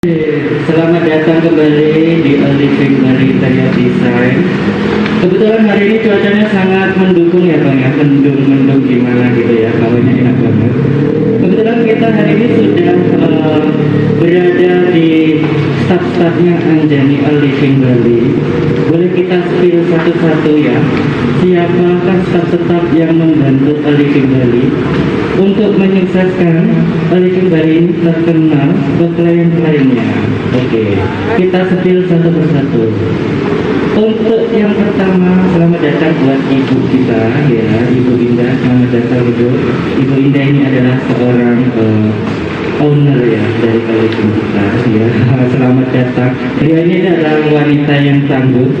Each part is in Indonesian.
Selamat datang kembali di Living dari Interior Design. Kebetulan hari ini cuacanya sangat mendukung ya Bang ya, mendung gimana gitu ya, kawannya enak banget. Kebetulan kita hari ini sudah berada di staff-staffnya Anjani Living Bali. Boleh kita spill satu-satu ya, siapakah staff-staff yang membantu Living Bali untuk menyukseskan Living Bali ini terkenal ke klien-kliennya. Oke, kita spill satu persatu. Untuk yang pertama, selamat datang buat ibu kita ya, Ibu Indah. Selamat datang Ibu. Ibu Indah ini adalah seorang owner ya dari Living kita ya. Selamat datang. Beliau ini adalah wanita yang tangguh,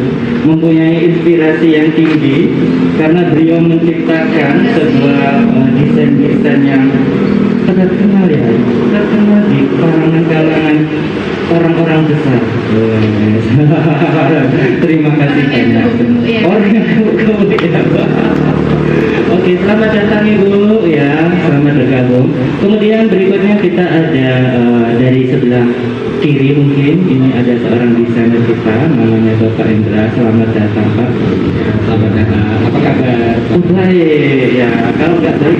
mempunyai inspirasi yang tinggi karena beliau menciptakan sebuah desain-desain yang terkenal ya, terkenal di kalangan orang-orang besar. Terima kasih banyak. Orang yang ya. Oke, selamat datang Ibu ya, selamat bergabung. Kemudian berikutnya kita ada dari sebelah kiri mungkin ini ada seorang desainer kita, namanya Bapak Indra. Selamat datang Pak. Selamat datang. Apa kabar? Oh, baik ya. Kalau nggak baik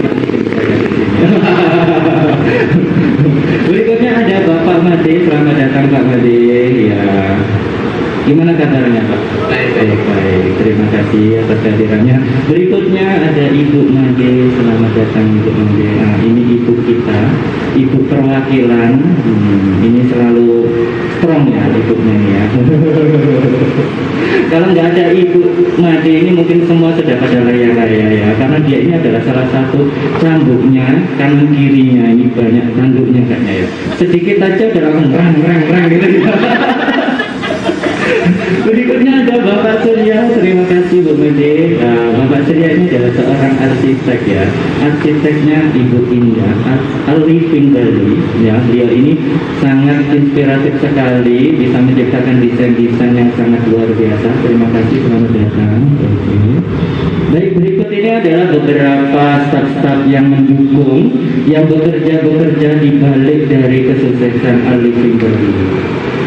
berikutnya ada Bapak Made. Selamat datang Pak Made ya. Gimana kabarnya Pak? Baik. Terima kasih atas kehadirannya. Berikutnya ada Ibu Made. Selamat datang Ibu Made. Nah, ini ibu kita, ibu perwakilan. Ini selalu strong ya ibunya ya. Kalau nggak ada Ibu Made ini mungkin semua sudah pada raya-raya ya, karena dia ini adalah salah satu cambuknya, kanan kirinya ini banyak tanduknya kayaknya ya. Sedikit aja udah langsung rang gitu ya. Berikutnya ada Bapak Surya. Terima kasih Bu Mede. Bapak Surya ini adalah seorang arsitek ya. Arsiteknya Ibu Indah, Living Bali ya. Beliau ini sangat inspiratif sekali, bisa menciptakan desain-desain yang sangat luar biasa. Terima kasih, selamat datang. Oke. Baik, berikut ini adalah beberapa staf-staf yang mendukung, yang bekerja di balik dari kesuksesan Living Bali.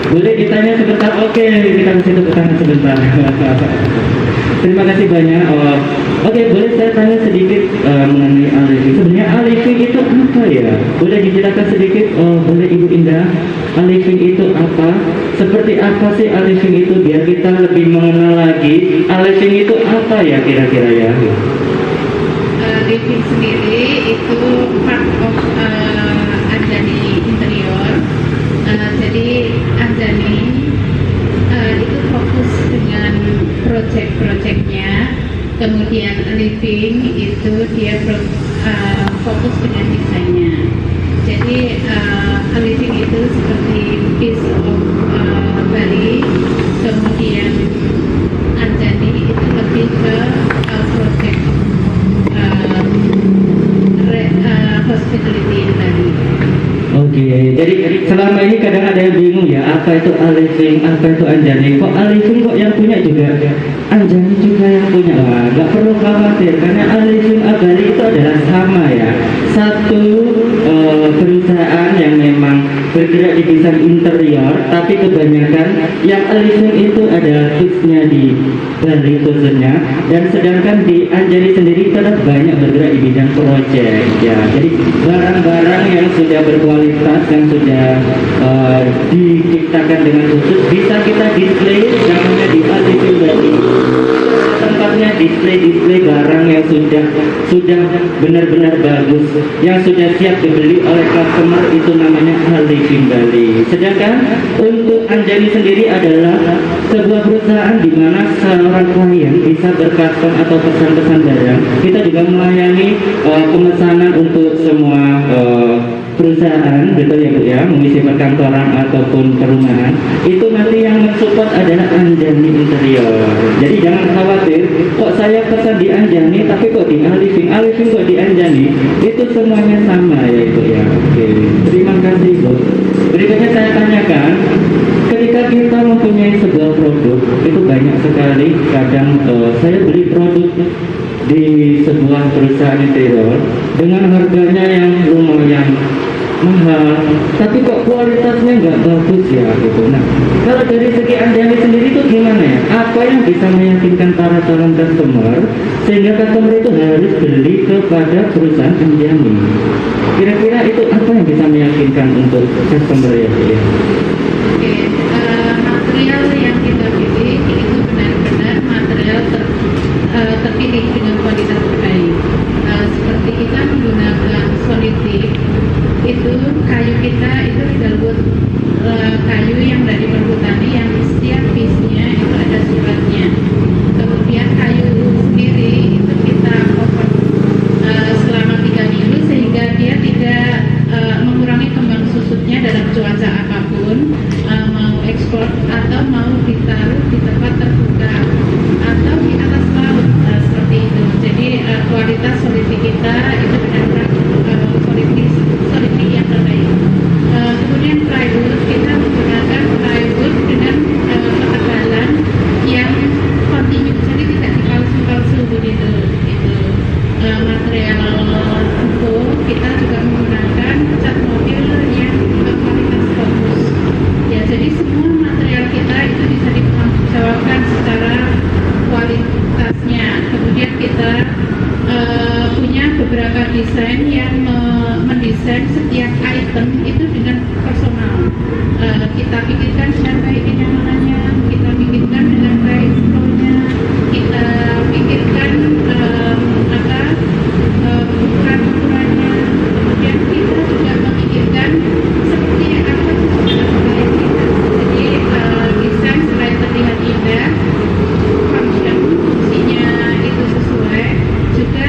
Boleh ditanya sebentar? Oke, kita kasih tepuk tangan sebentar. Terima kasih banyak. Oke, boleh saya tanya sedikit mengenai Living. Sebenarnya Living itu apa ya? Boleh dijelaskan sedikit? Boleh Ibu Indah? Living itu apa? Seperti apa sih Living itu? Biar kita lebih mengenal lagi Living itu apa ya kira-kira ya? Living sendiri itu part of Anjani Interior. Jadi Anjani itu fokus dengan project-projectnya, kemudian Living itu dia fokus dengan desainnya. Jadi Living itu seperti piece of Bali, kemudian Anjani itu lebih ke project hospitality in Bali. Oke, jadi selama ini kadang ada yang bingung ya, apa itu Living, apa itu Anjani. Kok Living kok yang punya juga, Anjani juga yang punya. Wah, nggak perlu khawatir karena Living Bali itu adalah sama ya, satu perusahaan yang memang bergerak di desain interior, tapi kebanyakan yang Living itu ada fixnya di Bali khususnya, dan sedangkan di Anjani sendiri itu adalah banyak bergerak di bidang project ya. Jadi barang-barang yang sudah berkualitas, yang sudah diciptakan dengan khusus bisa kita display namanya di Living Bali. Tempatnya display barang yang sudah benar-benar bagus, yang sudah siap dibeli oleh customer, itu namanya Living Bali. Sedangkan untuk Anjani sendiri adalah sebuah perusahaan di mana seorang klien bisa bercustom atau pesan-pesan barang. Kita juga melayani pemesanan untuk semua perusahaan, betul ya Bu ya, mengisi perkantoran ataupun perumahan. Itu nanti yang mensupport adalah Anjani Interior. Jadi jangan khawatir, kok saya pesan di Anjani tapi kok di Living kok di Anjani. Itu semuanya sama ya Ibu ya. Oke, terima kasih Bu. Berikutnya saya tanyakan, ketika kita mempunyai sebuah produk, itu banyak sekali kadang saya beli produk di sebuah perusahaan interior dengan harganya yang lumayan mahal, tapi kok kualitasnya nggak bagus ya gitu. Nah, kalau dari segi Anjani sendiri itu gimana ya? Apa yang bisa meyakinkan para calon customer sehingga customer itu harus beli kepada perusahaan Anjani? Kira-kira itu apa yang bisa meyakinkan untuk customer ya? Oke, material yang kita pilih itu benar-benar material terpilih dengan kualitas terbaik. Seperti kita menggunakan solidik, itu kayu kita itu dibuat kayu yang dari perhutani yang setiap piece-nya itu ada suratnya. Kemudian kayu sendiri itu kita oven selama 3 minggu sehingga dia tidak mengurangi kembang susutnya dalam cuaca apapun, mau ekspor atau mau ditaruh di tempat terbuka atau di atas laut, seperti itu. Jadi kualitas solidik kita itu benar-benar solidik yang terbaik. Kemudian plywood, kita menggunakan plywood dengan ketebalan yang kontinu, jadi tidak dipalsu-palsu begitu. Material buku kita juga menggunakan cat mobil yang kualitas bagus. Ya, jadi semua material kita itu bisa dipertanggungjawabkan secara kualitasnya. Kemudian kita punya beberapa desain yang mendesain setiap item itu dengan personal. Kita pikirkan dengan baik kenyamanannya, kita pikirkan dengan baik flow-nya, kita pikirkan ukuran-ukurannya, kemudian kita juga memikirkan seperti apa klien kita. Jadi desain selain terlihat indah, fungsinya itu sesuai, juga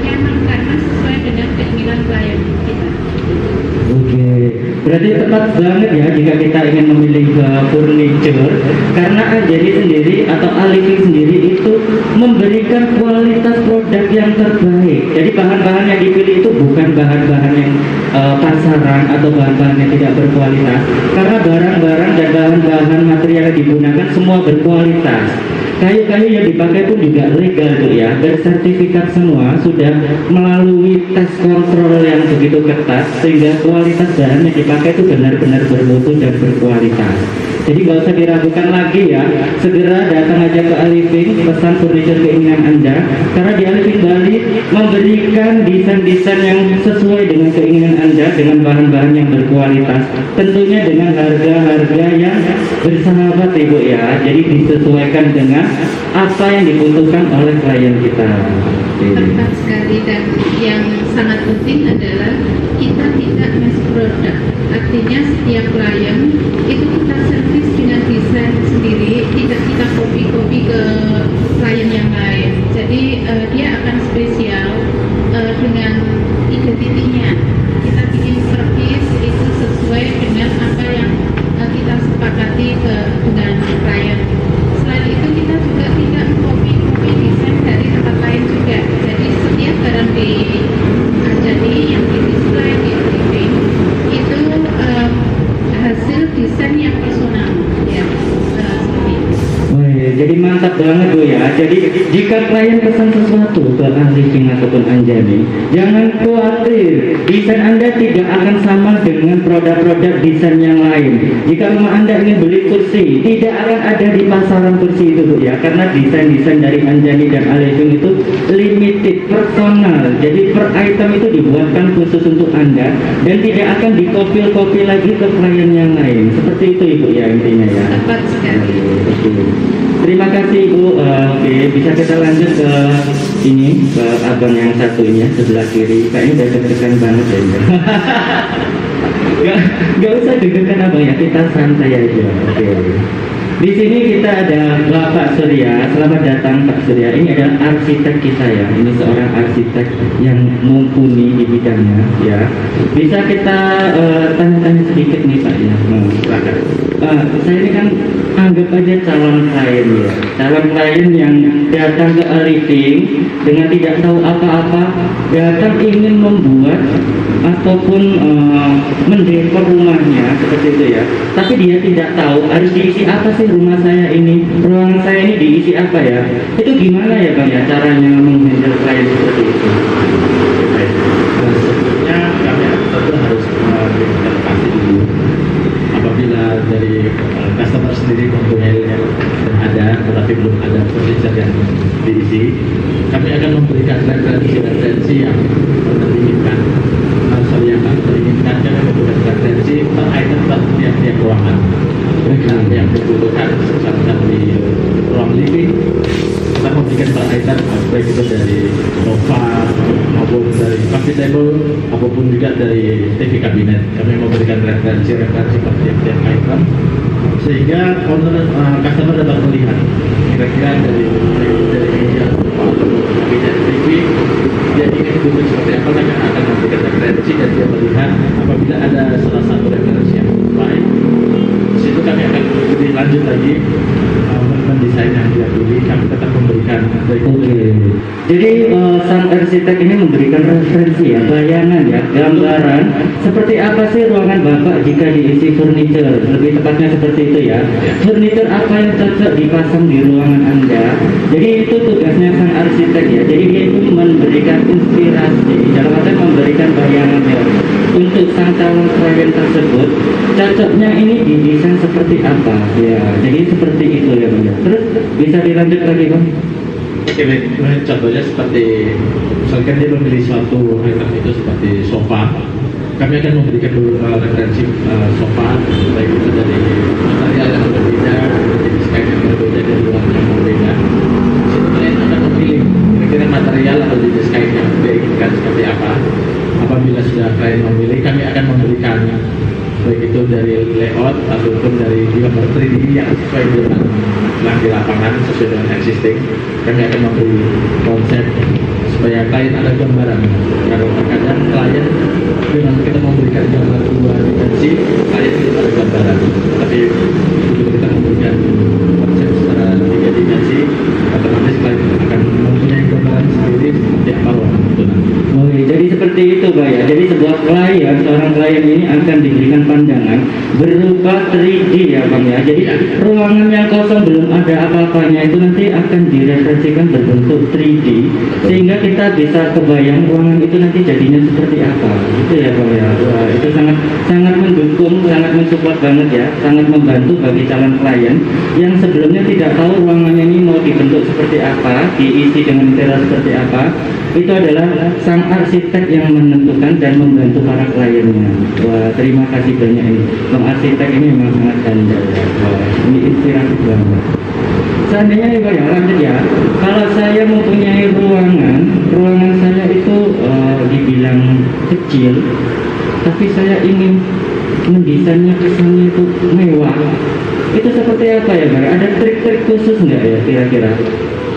nyaman karena sesuai dengan keinginan klien kita. Oke, berarti tepat banget ya jika kita ingin memilih furniture, karena Anjani sendiri atau Aliving sendiri itu memberikan kualitas produk yang terbaik. Jadi bahan-bahan yang dipilih itu bukan bahan-bahan yang pasaran atau bahan-bahan yang tidak berkualitas, karena barang-barang dan bahan-bahan material yang digunakan semua berkualitas. Kayu-kayu yang dipakai pun juga legal tuh ya, bersertifikat semua, sudah melalui tes kontrol yang begitu ketat sehingga kualitas bahan yang dipakai itu benar-benar bermutu dan berkualitas. Jadi nggak usah diragukan lagi ya, segera datang aja ke Aliving, pesan furniture keinginan Anda, karena di Aliving Bali memberikan desain-desain yang sesuai dengan keinginan Anda dengan bahan-bahan yang berkualitas, tentunya dengan harga-harga yang bersahabat Ibu ya. Jadi disesuaikan dengan apa yang dibutuhkan oleh klien kita. Tepat sekali, dan yang sangat penting adalah kita tidak mass product. Artinya setiap klien itu kita servis dengan desain sendiri, tidak kita copy ke klien yang lain. Jadi dia akan spesial dengan identitinya. Kita bikin servis itu sesuai dengan apa yang kita sepakati dengan klien. Selain itu kita juga tidak copy desain dari tempat lain juga. Jadi setiap barang di Anjani yang di display di Aliving itu hasil desain yang personal ya, seperti itu. Jadi mantap banget Bu ya. Jadi jika klien pesan sesuatu ke Aliving ataupun Anjani, jangan khawatir, desain Anda tidak akan sama dengan produk-produk desain yang lain. Jika rumah Anda ingin beli kursi, tidak akan ada di pasaran kursi itu Bu ya, karena desain-desain dari Anjani dan Aliving itu limited, personal. Jadi per item itu dibuatkan khusus untuk Anda dan tidak akan dikopi lagi ke klien yang lain. Seperti itu Ibu ya intinya ya. Tepat sekali. Terima kasih Ibu. Oke, bisa kita lanjut ke ini, ke abang yang satu ini ya, sebelah kiri. Kayaknya udah deg-degan banget ya. Gak usah deg-degan abang ya, kita santai aja. Oke. Di sini kita ada Bapak Surya. Selamat datang Pak Surya. Ini adalah arsitek kita ya. Ini seorang arsitek yang mumpuni di bidangnya ya. Bisa kita tanya-tanya sedikit nih Pak ya. Saya ini kan anggap aja calon klien ya. Calon klien yang datang ke Aliving dengan tidak tahu apa-apa, datang ingin membuat ataupun mendekor rumahnya seperti itu ya. Tapi dia tidak tahu harus diisi apa sih rumah saya ini, ruangan saya ini diisi apa ya. Itu gimana ya Bang ya caranya menghandle klien seperti itu? Sebetulnya kami tentu harus dari customer sendiri mempunyai yang ada tetapi belum ada furniture yang diisi, kami akan memberikan referensi yang diinginkan. Yang diinginkan kami memberikan referensi per item per tiap ruangan. Yang dibutuhkan misalkan di ruang living, kita memberikan per item baik itu dari sofa maupun dari coffee table apapun juga dari TV kabinet. Kami memberikan referensi per tiap item sehingga customer dapat melihat kira-kira dari meja kabinet TV dia ingin butuh seperti apa, kami akan memberikan referensi dan dia melihat apabila ada salah satu referensi yang baik, di situ kami akan lebih lanjut lagi mendesain yang dia pilih. Kami tetap memberikan jadi sang arsitek ini memberikan referensi ya, bayangan ya, gambaran seperti apa sih ruangan Bapak jika diisi furniture, lebih tepatnya seperti itu ya. Furniture apa yang cocok dipasang di ruangan Anda. Jadi itu tugasnya sang arsitek ya. Jadi dia itu memberikan inspirasi, dalam arti memberikan bayangan ya untuk sang calon klien tersebut. Cocoknya ini didesain seperti apa ya. Jadi seperti itu ya Bang. Terus bisa dilanjut lagi Bang. Oke, contohnya seperti misalkan dia memilih suatu item itu seperti sofa, kami akan memberikan referensi sofa baik itu dari material yang berbeda, jenis kain yang berbeda, dari warna yang berbeda. Di situ kalian akan memilih kira-kira material atau jenis kain yang dia inginkan seperti apa. Apabila sudah kalian memilih, kami akan memberikan baik itu dari layout ataupun dari gambar 3D yang sesuai dengan yang di lapangan, sesuai dengan existing. Kami akan memberi konsep supaya klien ada gambaran. Kalau terkadang klien dengan kita memberikan gambar 2 dimensi, klien tidak ada gambaran. Tapi begitu kita memberikan konsep secara 3 dimensi, otomatis klien akan mempunyai gambaran sendiri seperti apa ruangan itu nanti. Jadi seperti itu Pak ya. Jadi sebuah klien, seorang klien ini akan diberikan pandangan berupa 3D ya Bang ya. Jadi ruangan yang kosong belum ada apa-apanya itu nanti akan direferensikan berbentuk 3D sehingga kita bisa kebayang ruangan itu nanti jadinya seperti apa. Itu ya Bang ya. Wah, itu sangat mendukung, sangat mensupport banget ya, sangat membantu bagi calon klien yang sebelumnya tidak tahu ruangannya ini mau dibentuk seperti apa, diisi dengan interior seperti apa. Itu adalah sang arsitek yang menentukan dan membantu para kliennya. Wah, terima kasih banyak ini. Bang arsitek ini memang sangat handal ya. Wah, ini inspiratif banget. Seandainya nih Pak ya, lanjut ya. Kalau saya mempunyai ruangan saya itu dibilang kecil, tapi saya ingin mendesainnya kesannya itu mewah. Itu seperti apa ya Pak? Ada trik-trik khusus nggak ya kira-kira?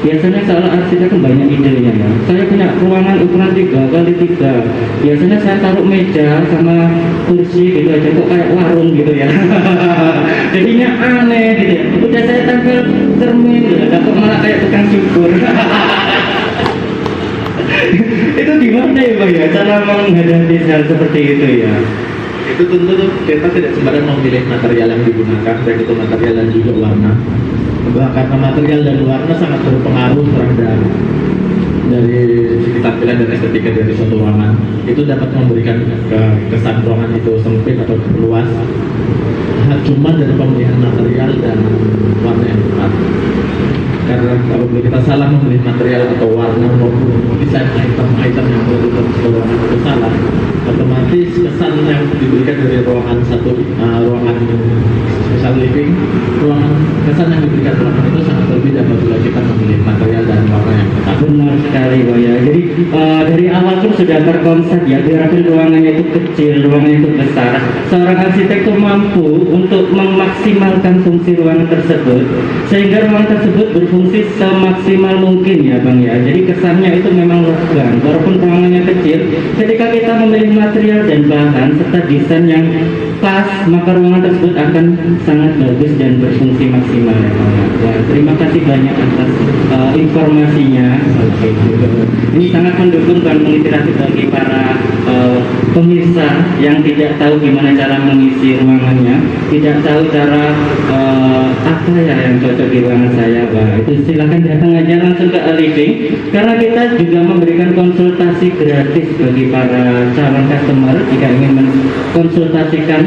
Biasanya salah arsitek kan banyak idenya ya. Saya punya ruangan ukuran 3x3. Biasanya saya taruh meja sama kursi gitu aja kok kayak warung gitu ya. Jadinya aneh gitu ya. Udah saya tempel cermin ya, kok malah kayak tukang cukur. Itu gimana ya Bang ya cara menghadapi hal seperti itu ya? Itu tentu kita tidak sembarang memilih material yang digunakan, baik itu material dan juga warna. Karena material dan warna sangat berpengaruh terhadap dari segi tampilan dan estetika dari suatu ruangan. Itu dapat memberikan kesan ruangan itu sempit atau luas. Cuma dari pemilihan material dan warna yang tepat. Karena kalau kita salah memilih material atau warna maupun desain item yang menurut ruangan itu salah, otomatis kesan yang diberikan dari ruangan ruangan misal living, kesan yang diberikan ruangan itu sangat berbeda apabila kita memilih material dan warna yang tepat. Benar sekali Pak ya. Jadi dari awal pun sudah terkonsep ya, biarpun ruangannya itu kecil, ruangannya itu besar, seorang arsitek itu mampu untuk memaksimalkan fungsi ruangan tersebut sehingga ruangan tersebut berfungsi semaksimal mungkin ya Bang ya. Jadi kesannya itu memang elegan walaupun ruangannya kecil. Ketika kita memilih material dan bahan serta desain yang pas, maka ruangan tersebut akan sangat bagus dan berfungsi maksimal ya Bang. Wah, terima kasih banyak atas informasinya. Oke. Ini sangat mendukung dan menginspirasi bagi para pemirsa yang tidak tahu gimana cara mengisi ruangannya, tidak tahu cara apa ya yang cocok di ruangan saya, wah itu silakan datang aja langsung ke Living, karena kita juga memberikan konsultasi gratis bagi para calon customer jika ingin mengkonsultasikan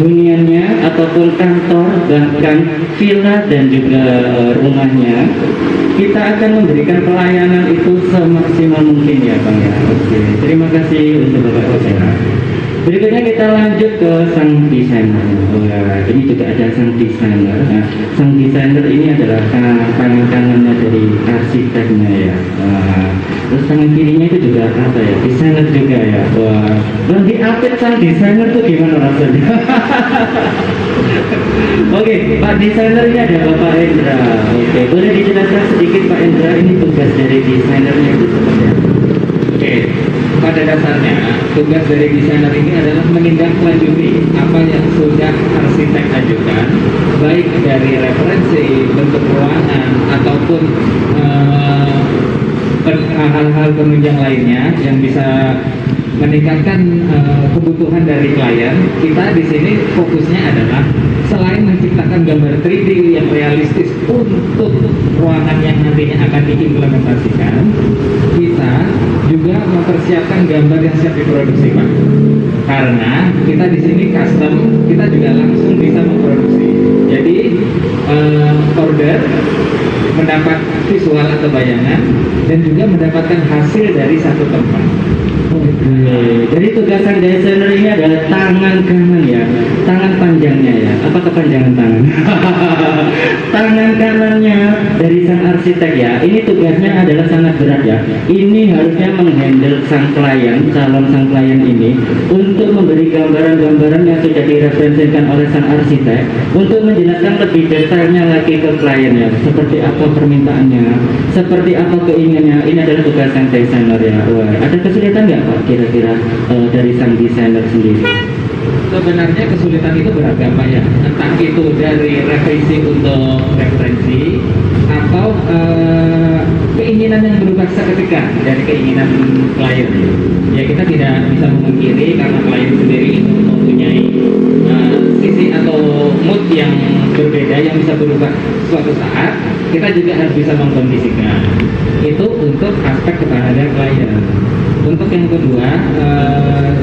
huniannya ataupun kantor, bahkan villa dan juga rumahnya. Kita akan memberikan pelayanan itu semaksimal mungkin ya Bang ya. Oke, terima kasih untuk Bapak Kusera. Berikutnya kita lanjut ke sang desainer. Wah, ini juga ada sang desainer. Nah, sang desainer ini adalah tangan kanannya dari arsiteknya ya. Terus tangan kirinya itu juga apa ya? Desainer juga ya. Wah, lebih update sang desainer tuh gimana rasanya? Oke, Pak desainer ini ada Bapak Endra. Oke, boleh dijelaskan sedikit Pak Endra, ini tugas dari desainernya itu seperti apa? Oke, pada dasarnya tugas dari desainer ini adalah menindaklanjuti apa yang sudah arsitek ajukan, baik dari referensi, bentuk ruangan, ataupun hal-hal penunjang lainnya yang bisa meningkatkan kebutuhan dari klien. Kita di sini fokusnya adalah selain menciptakan gambar 3D yang realistis untuk ruangan yang nantinya akan diimplementasikan, kita juga mempersiapkan gambar yang siap diproduksi, Pak. Karena kita di sini custom, kita juga langsung bisa memproduksi. Jadi order, mendapat visual atau bayangan, dan juga mendapatkan hasil dari satu tempat. Jadi tugas sang desainer ini adalah tangan kanan ya, tangan panjangnya ya. Apa kepanjangan tangan? Tangan kanannya dari sang arsitek ya. Ini tugasnya adalah sangat berat ya. Ini harusnya menghandle sang klien, calon sang klien ini untuk memberi gambaran-gambaran yang sudah direferensikan oleh sang arsitek untuk menjelaskan lebih detailnya lagi ke klien ya. Seperti apa permintaannya, seperti apa keinginannya. Ini adalah tugas sang desainer ya. Wah, ada kesulitan nggak Pak kira-kira dari sang desainer sendiri? Sebenarnya kesulitan itu beragam, Pak ya. Entah itu dari revisi untuk referensi atau keinginan yang berubah seketika dari keinginan klien. Ya kita tidak bisa memungkiri karena klien sendiri itu mempunyai sisi atau mood yang berbeda yang bisa berubah suatu saat. Kita juga harus bisa mengkondisikan. Itu untuk aspek kepada klien. Untuk yang kedua,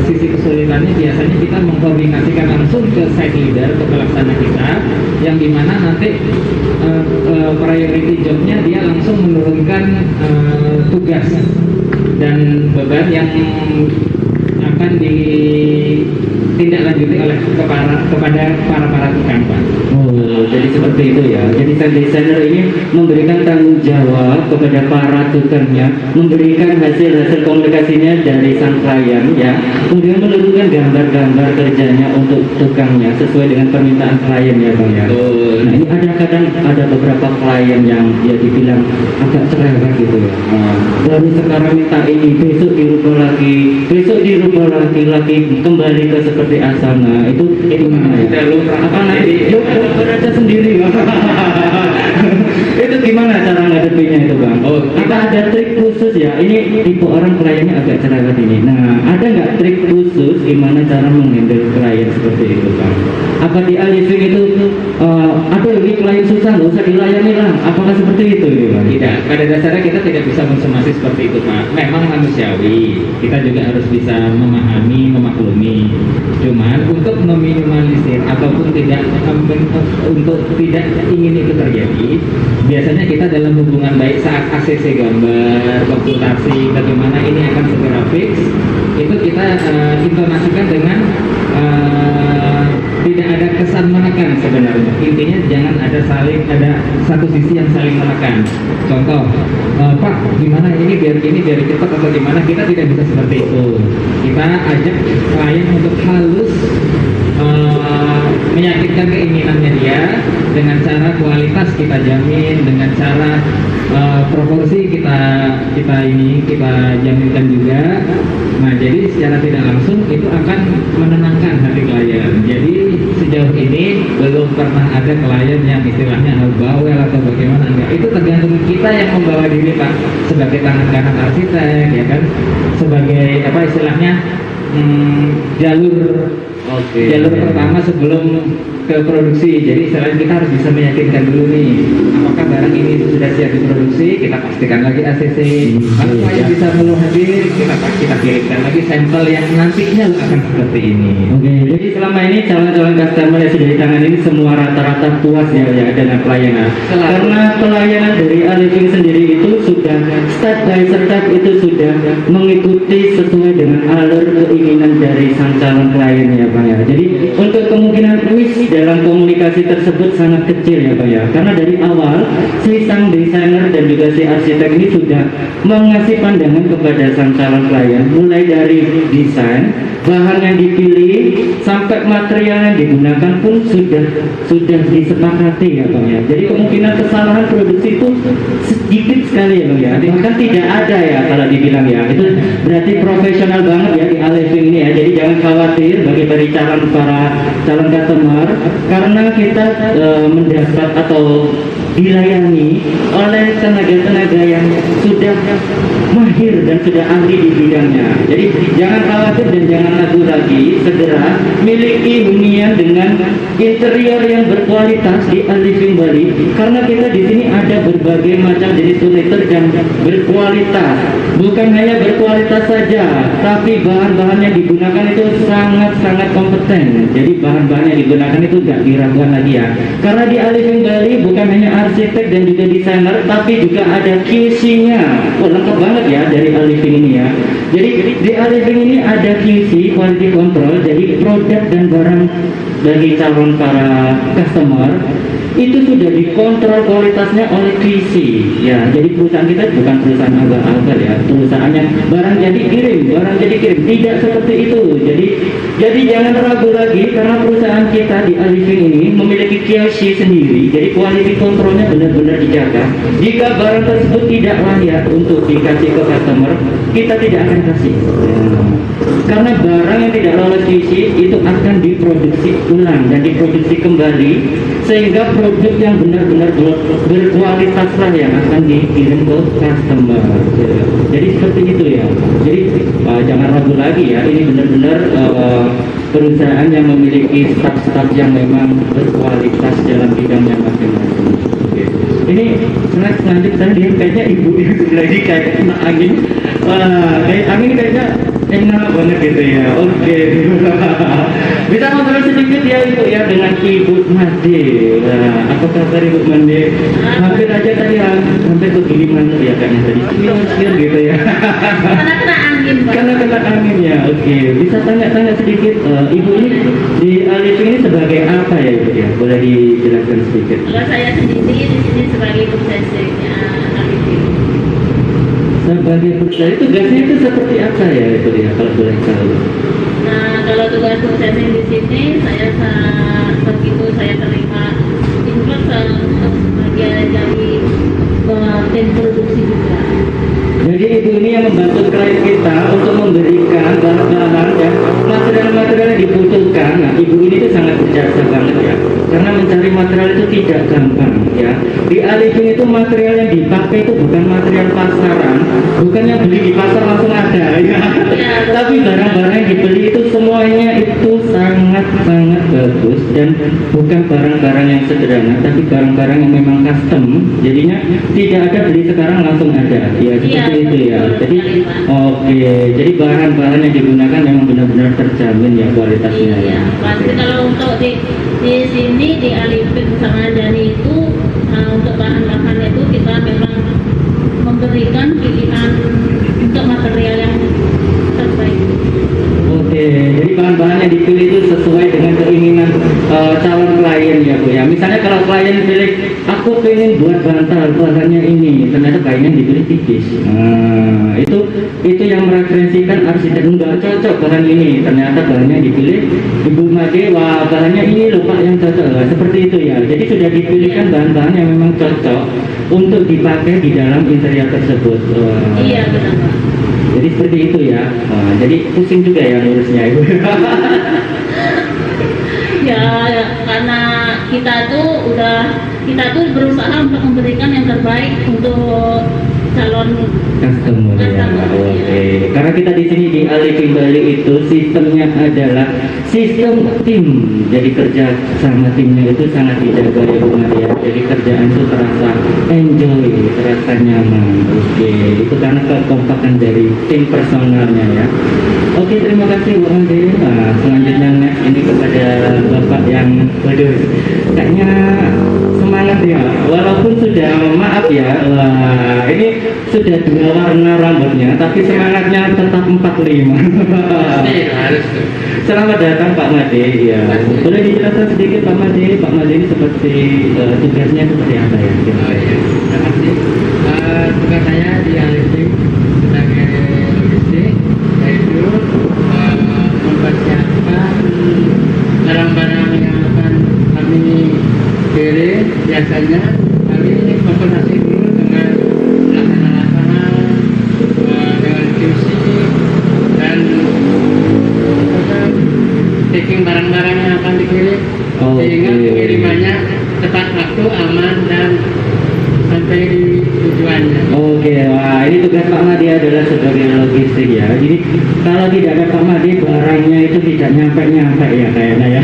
sisi kesulitannya biasanya kita mengkoordinasikan langsung ke site leader, ke pelaksana kita, yang dimana nanti priority jobnya dia langsung menurunkan tugas dan beban yang akan ditindaklanjuti oleh kepada para tukang, Pak. Oh, jadi seperti itu ya. Jadi sang desainer ini memberikan tanggung jawab kepada para tukangnya, memberikan hasil-hasil komunikasinya dari sang klien ya, kemudian menurunkan gambar-gambar kerjanya untuk tukangnya sesuai dengan permintaan klien ya Bang ya. Nah ini ada beberapa klien yang dia dibilang agak cerewet gitu ya. Baru sekarang minta ini, besok dirubah lagi, besok dirubah lagi kembali ke seperti asalnya. Itu gimana ya? Apa nanti? Yuk berada sendiri. Itu gimana cara ngadepinnya itu Bang? Oh, apa ada trik khusus ya? Ini tipe orang kliennya agak cerewet ini. Nah, ada nggak trik khusus gimana cara menghandle klien seperti itu Bang? Apa di Living itu aduh ini klien susah nggak usah dilayani lah? Apakah seperti itu ya Bang? Tidak, pada dasarnya kita tidak bisa mensomasi seperti itu, Pak. Memang manusiawi, kita juga harus bisa memahami, memaklumi. Cuman untuk meminimalisir ataupun untuk tidak ingin itu terjadi, biasanya kita dalam hubungan baik saat ACC gambar, konsultasi, bagaimana ini akan segera fix, itu kita intonasikan dengan tidak ada kesan menekan sebenarnya. Intinya jangan ada satu sisi yang saling menekan. Contoh, Pak, gimana ini biar cepat atau gimana? Kita tidak bisa seperti itu. Kita ajak klien untuk halus meyakinkan keinginannya dia dengan cara kualitas kita jamin, dengan cara proporsi kita jaminkan juga. Nah, jadi secara tidak langsung itu akan menenangkan hati klien. Jadi sejauh ini belum pernah ada klien yang istilahnya bawel atau bagaimana, enggak. Itu tergantung kita yang membawa diri, Pak, sebagai tangan kanan arsitek, ya kan, sebagai apa istilahnya jalur pertama sebelum ke produksi. Jadi selain kita harus bisa meyakinkan dulu nih, apakah barang ini sudah siap diproduksi, kita pastikan lagi ACC. Kalau klien bisa belum hadir, kita kirimkan lagi sampel yang nantinya akan seperti ini. Oke, jadi selama ini calon-calon customer yang sudah ditangani ini semua rata-rata puas ya dengan pelayanan. Selalu. Karena pelayanan dari Aliving sendiri itu sudah step by step itu sudah mengikuti sesuai dengan alur keinginan dari sang calon klien ya Bang ya. Jadi untuk kemungkinan twist dalam komunikasi tersebut sangat kecil ya Bang ya. Karena dari awal si sang desainer dan juga si arsitek ini sudah mengasih pandangan kepada sang calon klien mulai dari desain, bahan yang dipilih sampai material yang digunakan pun sudah disepakati ya Bang ya. Jadi kemungkinan kesalahan produksi itu sedikit sekali ya Bang ya. Bahkan tidak ada ya kalau dibilang ya. Itu berarti profesional banget ya di Aliving ini ya. Jadi jangan khawatir bagi dari para calon customer karena kita mendapat atau dilayani oleh tenaga-tenaga yang sudah mahir dan sudah ahli di bidangnya. Jadi jangan khawatir dan jangan ragu lagi, segera miliki hunian dengan interior yang berkualitas di Aliving Bali karena kita di sini ada berbagai macam jenis furniture yang berkualitas. Bukan hanya berkualitas saja, tapi bahan-bahan yang digunakan itu sangat-sangat kompeten. Jadi bahan-bahan yang digunakan itu tidak diragukan lagi ya. Karena di Aliving Bali bukan hanya arsitek dan juga desainer, tapi juga ada QC-nya. Oh, lengkap banget ya dari Aliving ini ya. Jadi di Aliving ini ada QC, quality control. Jadi produk dan barang dari calon para customer itu sudah dikontrol kualitasnya oleh QC ya. Jadi perusahaan kita bukan perusahaan abal-abal ya, perusahaan yang barang jadi kirim, tidak seperti itu. Jadi jangan ragu lagi karena perusahaan kita di Aliving ini memiliki QC sendiri. Jadi quality controlnya benar-benar dijaga. Jika barang tersebut tidak layak untuk dikasih ke customer, kita tidak akan kasih. Karena barang yang tidak lolos QC itu akan diproduksi ulang dan diproduksi kembali sehingga produk yang benar-benar berkualitas lah yang akan dikirim ke customer. Jadi seperti itu ya. Jadi jangan ragu lagi ya. Ini benar-benar perusahaan yang memiliki staf-staf yang memang berkualitas dalam bidangnya masing-masing. Oke. Ini slide selanjutnya dia kayaknya ibu yang lagi kayak kena angin. Kayak angin kayaknya enak banget gitu ya. Oke. Bisa ngobrol sedikit ya Ibu ya dengan Ibu Made. Apa kabar Ibu Made? Hampir aja tadi sampai ke Gilimanuk ya kayaknya tadi. Sekian gitu ya. Karena kena angin, Pak. Karena kena angin ya. Oke. Bisa tanya-tanya sedikit Ibu ini di Aliving ini sebagai apa ya Ibu ya? Boleh dijelaskan sedikit. Kalau saya sendiri di sini sebagai prosesnya Aliving. Sebagai perusahaan itu tugasnya itu seperti apa ya Ibu ya kalau boleh tahu? Nah, kalau tugas prosesnya di sini begitu saya terima info sebagai dari tim produksi juga. Jadi Ibu ini yang membantu klien kita untuk memberikan bahan-bahan dan material-material yang dibutuhkan. Nah, Ibu ini tuh sangat berjasa banget ya. Karena mencari material itu tidak gampang ya. Di Aliving itu material yang dipakai itu bukan material pasaran, bukan yang beli di pasar langsung ada ya. Tapi barang-barang yang dibeli itu semuanya itu sangat-sangat bagus dan bukan barang-barang yang sederhana, tapi barang-barang yang memang custom. Jadinya tidak ada beli sekarang langsung ada. Ya seperti itu ya. Jadi oke. Jadi bahan-bahan yang digunakan memang benar-benar terjamin ya kualitasnya. Iya, pasti kalau untuk di sini di Aliving sama Jani itu untuk bahan-bahan itu kita memang memberikan pilihan untuk material yang terbaik. Oke, jadi bahan-bahan yang dipilih itu sesuai dengan keinginan calon klien ya Bu ya. Misalnya kalau klien pilih, aku pengen buat bantal bahannya ini, ternyata kainnya dipilih tipis. Nah, itu yang mereferensikan arsitek enggak cocok bahan ini, ternyata bahannya dipilih Ibu Made, wah bahannya ini loh Pak yang cocok. Nah, seperti itu ya. Jadi sudah dipilihkan bahan-bahan yang memang cocok untuk dipakai di dalam interior tersebut. Iya benar Pak. Jadi seperti itu ya. Jadi pusing juga ya ngurusnya Ibu. Ya karena kita tuh berusaha untuk memberikan yang terbaik untuk calon Customer ya, oke. Karena kita di sini di Alifin Bali itu sistemnya adalah sistem tim. Jadi kerja sama timnya itu sangat dijaga ya Bu Maria. Jadi kerjaan itu terasa enjoy, terasa nyaman. Oke, itu karena kekompakan dari tim personalnya ya. Oke, terima kasih Bu Ade. Nah, selanjutnya next ini kepada Bapak yang, waduh, kayaknya semangat ya. Walaupun sudah maaf ya, wah, ini sudah dua warna rambutnya, tapi semangatnya tetap 45. Harus. Selamat datang Pak Made. Ya, boleh dijelaskan sedikit Pak Made? Pak Made ini seperti tugasnya seperti apa ya? Oh iya, terima kasih. Tugas saya di Alifin sebagai logistik, yaitu mempersiapkan barang-barang yang akan kami kirim. Biasanya kami koordinasi dulu dengan laksana-laksana, dengan QC dan checking barang-barang yang akan dikirim, sehingga pengirimannya tepat waktu, aman, dan sampai di tujuannya. Oke, wah ini tugas Pak Made adalah sebagai logistik ya. Jadi kalau tidak ada Pak Made, barangnya itu tidak nyampe-nyampe ya kayaknya ya.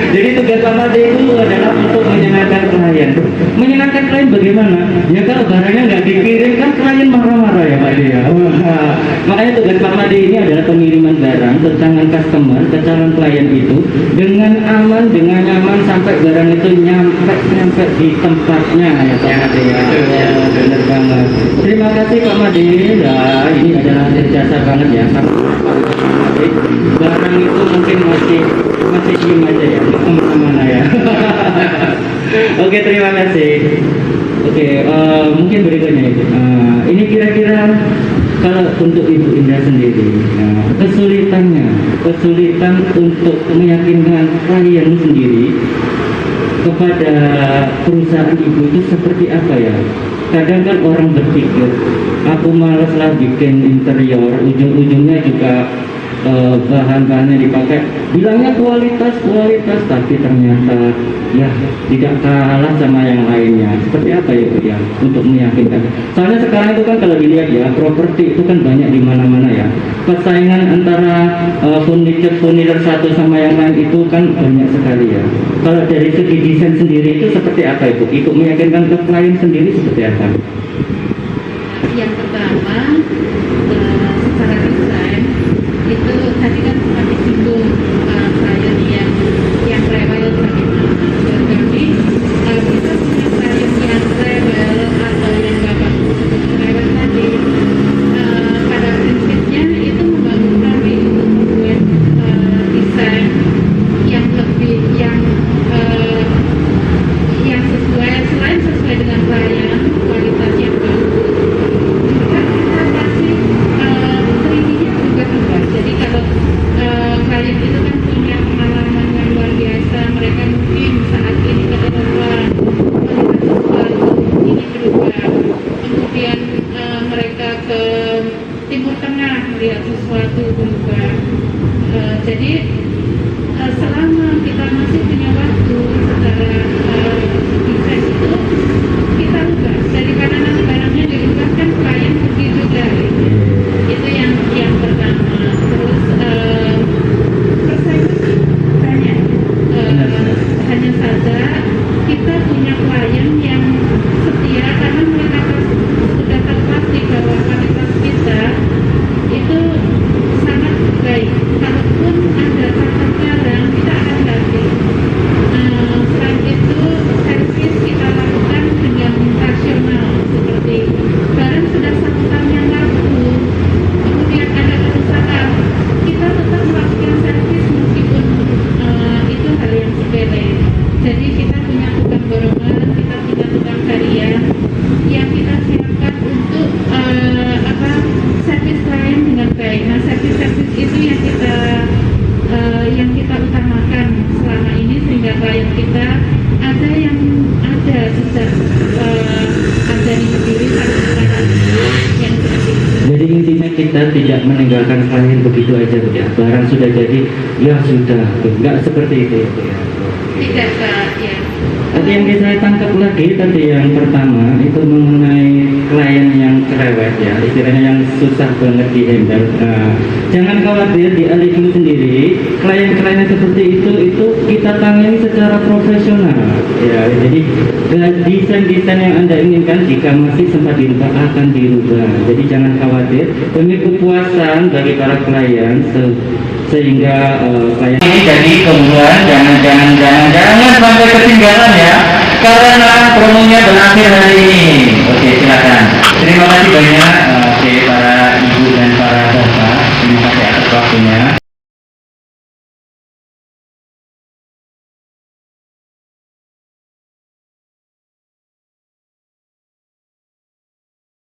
Jadi tugas Pak Made itu adalah untuk menyenangkan klien. Menyenangkan klien bagaimana? Ya kalau barangnya nggak dikirim kan klien marah-marah ya Pak ya. Wah, makanya tugas Pak Made ini adalah pengiriman barang ke tangan customer, ke calon klien itu dengan aman, dengan nyaman sampai barang itu nyampe di tempatnya ya Pak Made ya. Wah, benar banget. Terima kasih Pak Made. Nah, ini adalah jasa banget ya. Barang itu mungkin masih diem aja ya, kemana-mana ya. Oke, terima kasih. Oke, mungkin berikutnya itu. Ini kira-kira kalau untuk Ibu Indah sendiri, kesulitan untuk meyakinkan klien sendiri kepada perusahaan Ibu itu seperti apa ya? Kadang kan orang berpikir, aku malas lah bikin interior, ujung-ujungnya juga bahan-bahannya dipakai, bilangnya kualitas, tapi ternyata ya tidak kalah sama yang lainnya. Seperti apa ya Bu ya untuk meyakinkan? Soalnya sekarang itu kan kalau dilihat ya, properti itu kan banyak di mana-mana ya. Persaingan antara furniture satu sama yang lain itu kan banyak sekali ya. Kalau dari segi desain sendiri itu seperti apa Ibu? Ibu meyakinkan ke klien sendiri seperti apa? Yang pertama, secara desain itu tadi kan sempat disinggung klien yang rewel bagaimana. Jadi kita punya klien yang rewel atau yang nggak bagus seperti rewel tadi. Pada prinsipnya itu membantu kami untuk membuat desain yang lebih yang sesuai, selain sesuai dengan klien, kualitas yang bagus. Juga kita kasih 3D-nya juga tugas. Jadi kalau klien itu kan punya pengalaman yang luar biasa, mereka mungkin saat ini ke Eropa melihat sesuatu ini berubah, kemudian mereka ke Timur Tengah melihat sesuatu berubah. Jadi selama kita masih punya waktu secara desain itu kita ubah, daripada nanti barangnya dirubah kan klien pergi juga gitu. Itu yang pertama. Terus persaingan banyak, hanya saja kita punya klien yang setia karena mereka sudah terpasti bahwa kualitas kita itu sangat baik. Kalaupun ada cacat barang, kita akan ganti. Selain itu, servis kita lakukan dengan rasional, seperti barang sudah 1 tahun yang lalu, kemudian ada kerusakan, kita tetap melakukan servis meskipun itu hal yang sepele. Jadi kita punya tukang borongan, kita punya tukang harian yang kita siapkan untuk servis klien dengan baik. Nah, servis-servis itu yang kita utamakan selama ini, sehingga klien kita ada yang ada sejak ada di berdiri sampai sekarang yang seperti itu. Jadi intinya kita tidak meninggalkan klien begitu aja Bu ya. Barang sudah jadi, ya sudah, nggak seperti itu ya Bu ya. Oke. Tidak Kak, ya. Tadi yang saya tangkap lagi tadi yang pertama itu mengenai klien yang cerewet ya, istilahnya yang susah banget dihandle. Nah, jangan khawatir di Aliku sendiri, klien-klien seperti itu kita tangani secara profesional ya. Jadi desain-desain yang Anda inginkan jika masih sempat dirubah akan dirubah. Jadi jangan khawatir, demi kepuasan bagi para klien sehingga klien ini jadi keunggulan. Jangan sampai ketinggalan ya, karena promonya berakhir hari ini. Oke, silakan. Terima kasih banyak para ibu dan para bapak. Terima kasih atas waktunya.